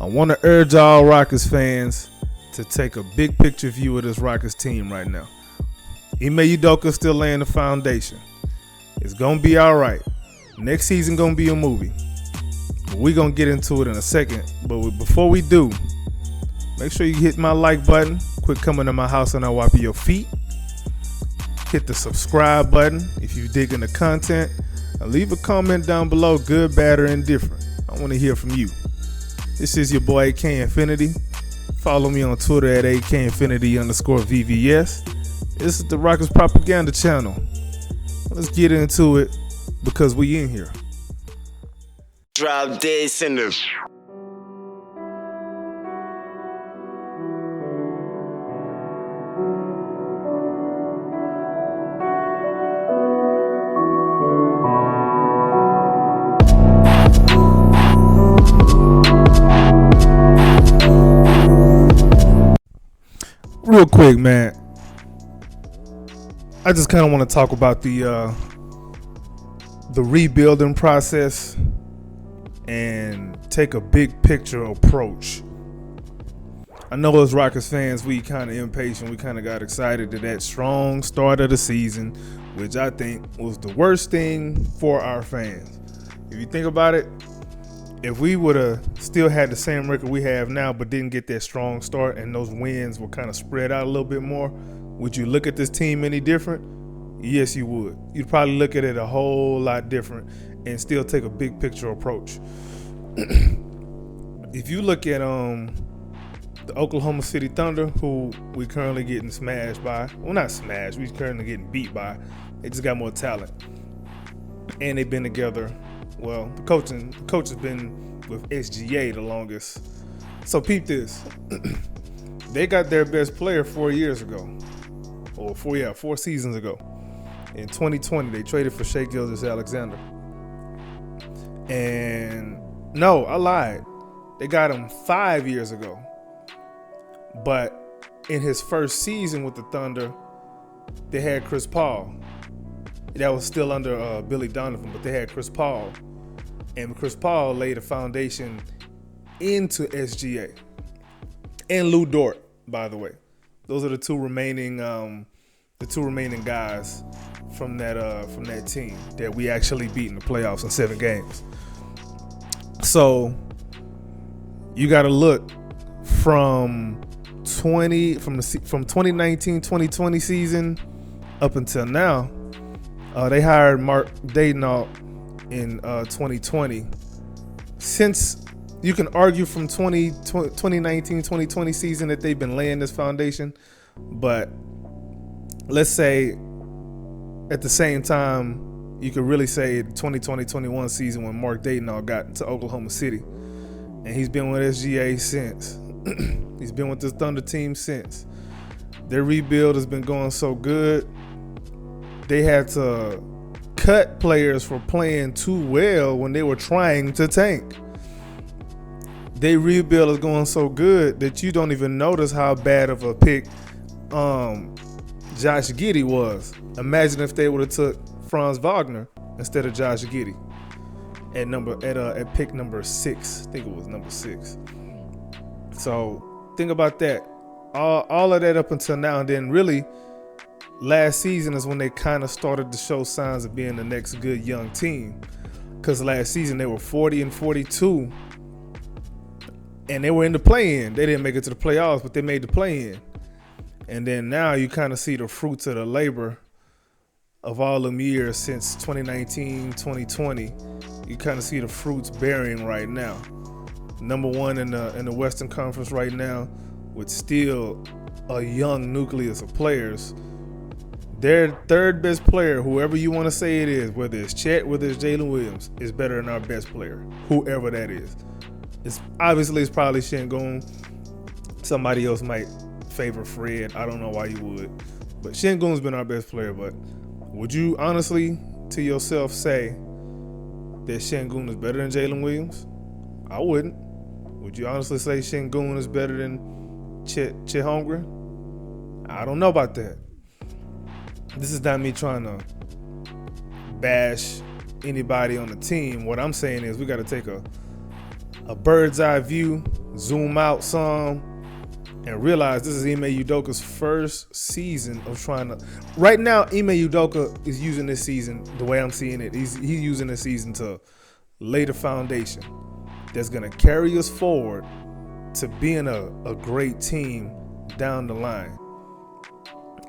I want to urge all Rockets fans to take a big picture view of this Rockets team right now. Ime Udoka still laying the foundation. It's going to be all right. Next season going to be a movie. We're going to get into it in a second. But before we do, make sure you hit my like button. Quit coming to my house and I'll wipe your feet. Hit the subscribe button if you're digging the content. And leave a comment down below, good, bad, or indifferent. I want to hear from you. This is your boy AK Infinity. Follow me on Twitter at AKInfinity_VVS. This is the Rockets Propaganda Channel. Let's get into it because we in here. Drop this in the... Real quick, man. I just kind of want to talk about the rebuilding process and take a big picture approach. I know as Rockets fans, we kind of impatient. We kind of got excited to that strong start of the season, which I think was the worst thing for our fans. If you think about it, if we would have still had the same record we have now but didn't get that strong start and those wins were kind of spread out a little bit more, would you look at this team any different? Yes, you would. You'd probably look at it a whole lot different and still take a big picture approach. If you look at the Oklahoma City Thunder, who we currently getting smashed by, well, not smashed, we currently getting beat by. They just got more talent. And they've been together. Well, the coach has been with SGA the longest. So peep this. They got their best player 4 years ago. Or 4 seasons ago. In 2020, they traded for Shai Gilgeous-Alexander. And no, I lied. They got him 5 years ago. But in his first season with the Thunder, they had Chris Paul. That was still under Billy Donovan, but they had Chris Paul. And Chris Paul laid a foundation into SGA. And Lou Dort, by the way. Those are the two remaining guys from that team that we actually beat in the playoffs in 7 games. So you got to look from 2019-2020 season up until now. They hired Mark Daigneault in 2020. Since you can argue from 2019-2020 season that they've been laying this foundation, but let's say at the same time, you could really say 2020-21 season when Mark Daigneault got to Oklahoma City. And he's been with SGA since. He's been with this Thunder team since. Their rebuild has been going so good. They had to cut players for playing too well when they were trying to tank. Their rebuild is going so good that you don't even notice how bad of a pick Josh Giddey was. Imagine if they would have took Franz Wagner instead of Josh Giddey at pick number 6. I think it was number 6. So think about that. All of that up until now, and then really last season is when they kind of started to show signs of being the next good young team. Because last season they were 40-42, and they were in the play-in. They didn't make it to the playoffs, but they made the play-in. And then now you kind of see the fruits of the labor of all them years since 2019-2020. You kind of see the fruits bearing right now. Number 1 in the Western Conference right now, with still a young nucleus of players. Their third best player, whoever you want to say it is, whether it's Chet, whether it's Jalen Williams, is better than our best player, whoever that is. It's probably Sengun. Somebody else might favor Fred. I don't know why you would, but Sengun's been our best player. But would you honestly to yourself say that Sengun is better than Jalen Williams? I wouldn't. Would you honestly say Sengun is better than Chet Holmgren? I don't know about that. This is not me trying to bash anybody on the team. What I'm saying is we got to take a bird's eye view. zoom out some, and realize this is Ime Udoka's first season of trying to. Right now, Ime Udoka is using this season the way I'm seeing it. He's using this season to lay the foundation that's going to carry us forward to being a great team down the line.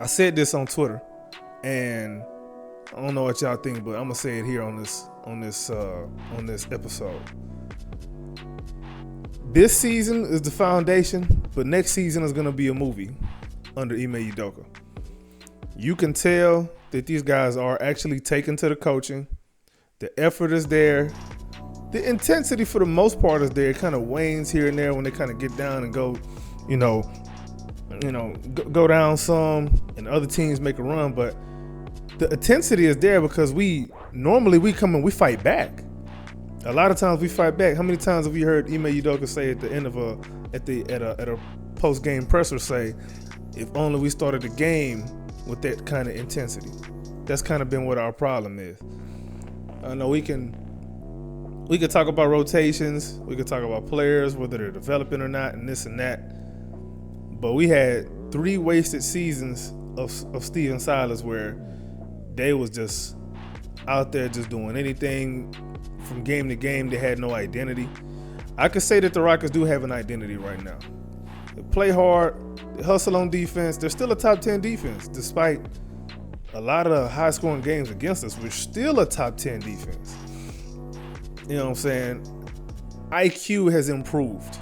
I said this on Twitter, and I don't know what y'all think, but I'm gonna say it here on this episode. This season is the foundation, but next season is gonna be a movie under Ime Udoka. You can tell that these guys are actually taken to the coaching. The effort is there. The intensity for the most part is there. It kind of wanes here and there when they kind of get down and go, go down some, and other teams make a run. But the intensity is there because we come and we fight back. A lot of times we fight back. How many times have you heard Ime Udoka say at the end of a post game presser say, "If only we started the game with that kind of intensity." That's kind of been what our problem is. I know we could talk about rotations, we could talk about players, whether they're developing or not, and this and that. But we had 3 wasted seasons of Stephen Silas where they was just out there just doing anything from game to game. They had no identity. I could say that the Rockets do have an identity right now. They play hard, they hustle on defense. They're still a top 10 defense. Despite a lot of high scoring games against us, we're still a top 10 defense. You know what I'm saying? IQ has improved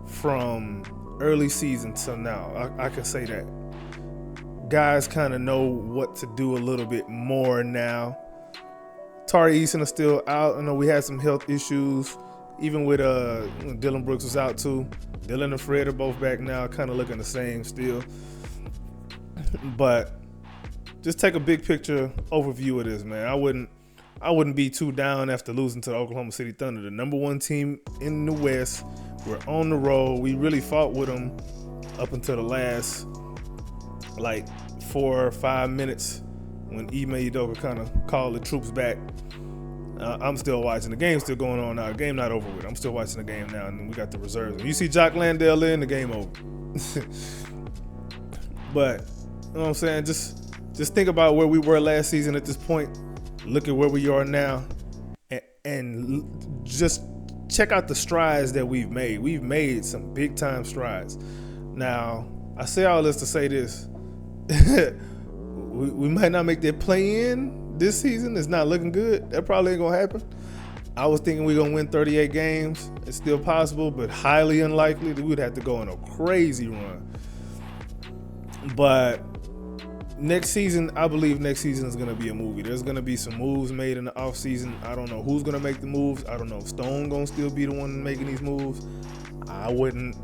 from early season till now. I can say that. Guys kind of know what to do a little bit more now. Tari Eason is still out. I know we had some health issues. Even with Dylan Brooks was out too. Dylan and Fred are both back now, kind of looking the same still. But just take a big picture overview of this, man. I wouldn't be too down after losing to the Oklahoma City Thunder, the number 1 team in the West. We're on the road. We really fought with them up until the last 4 or 5 minutes when Ime Udoka kind of called the troops back. I'm still watching. The game's still going on now. The game not over with. I'm still watching the game now, and we got the reserves. When you see Jock Landale in, the game over. But, you know what I'm saying? Just think about where we were last season at this point. Look at where we are now, and just check out the strides that we've made. We've made some big time strides. Now, I say all this to say this. we might not make that play-in this season. It's not looking good. That probably ain't gonna happen. I was thinking we're gonna win 38 games. It's still possible, but highly unlikely. We would have to go on a crazy run. But next season, I believe next season is going to be a movie. There's going to be some moves made in the offseason. I don't know who's going to make the moves. I don't know if Stone going to still be the one making these moves. I wouldn't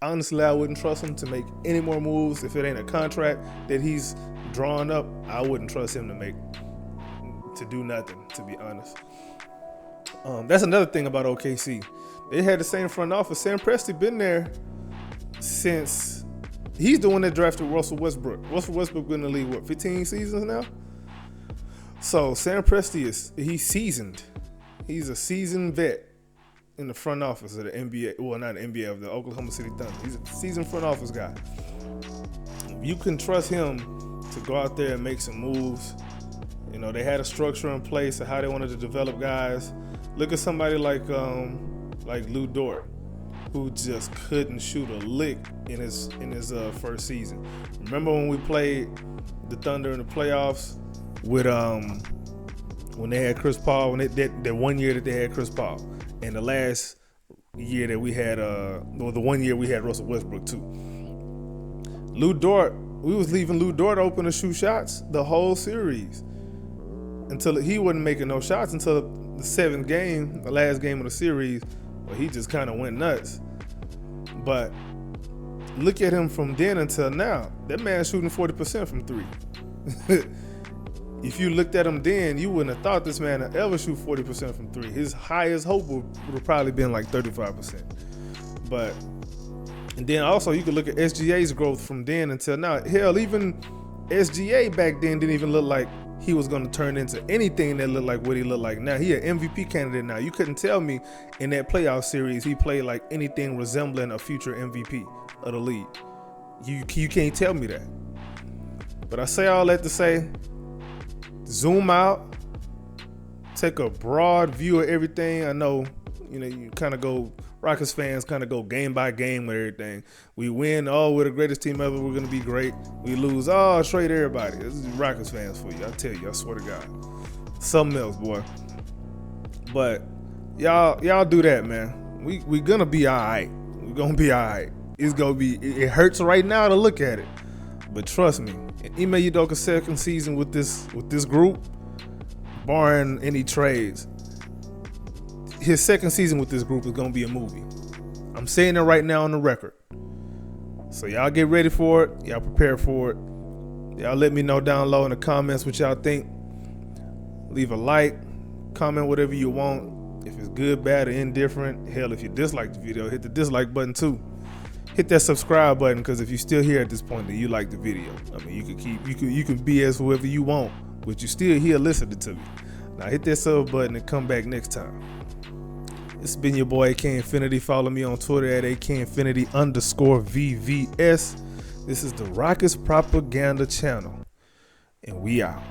trust him to make any more moves. If it ain't a contract that he's drawn up, I wouldn't trust him to do nothing, to be honest. That's another thing about OKC. They had the same front office. Sam Presti been there since... He's the one that drafted Russell Westbrook. Russell Westbrook been in the league, 15 seasons now? So Sam Presti he's seasoned. He's a seasoned vet in the front office of the NBA. Well, not the NBA, of the Oklahoma City Thunder. He's a seasoned front office guy. You can trust him to go out there and make some moves. You know, they had a structure in place of how they wanted to develop guys. Look at somebody like Lou Dort, who just couldn't shoot a lick in his first season. Remember when we played the Thunder in the playoffs with when they had Chris Paul, when that 1 year that they had Chris Paul, and the last year that we had the 1 year we had Russell Westbrook too. Lou Dort, we was leaving Lou Dort open to shoot shots the whole series until he wasn't making no shots until the 7th game, the last game of the series. Well, he just kind of went nuts. But look at him from then until now. That man's shooting 40% from 3. If you looked at him then, you wouldn't have thought this man would ever shoot 40% from 3. His highest hope would have probably been like 35%. But, and then also you could look at SGA's growth from then until now. Hell, even SGA back then didn't even look like he was going to turn into anything that looked like what he looked like now. He an MVP candidate now. You couldn't tell me in that playoff series he played like anything resembling a future MVP of the league. You can't tell me that. But I say all that to say, zoom out, take a broad view of everything. I know, you kind of go, Rockets fans kind of go game by game with everything. We win, oh, we're the greatest team ever, we're going to be great. We lose, oh, trade everybody. This is Rockets fans for you. I tell you, I swear to God. Something else, boy. But y'all do that, man. We going to be all right. We're going to be all right. It's going to be, it hurts right now to look at it. But trust me, Ime Udoka's second season with this group, barring any trades, his second season with this group is going to be a movie. I'm saying it right now on the record. So y'all get ready for it. Y'all prepare for it. Y'all let me know down low in the comments what y'all think. Leave a like, comment whatever you want. If it's good, bad, or indifferent. Hell, if you dislike the video, hit the dislike button too. Hit that subscribe button, because if you're still here at this point, then you like the video. I mean, you can BS whoever you want, but you still here listening to me. Now hit that sub button and come back next time. It's been your boy AK Infinity. Follow me on Twitter at AKinfinity_VVS. This is the Rockets Propaganda Channel, and we out.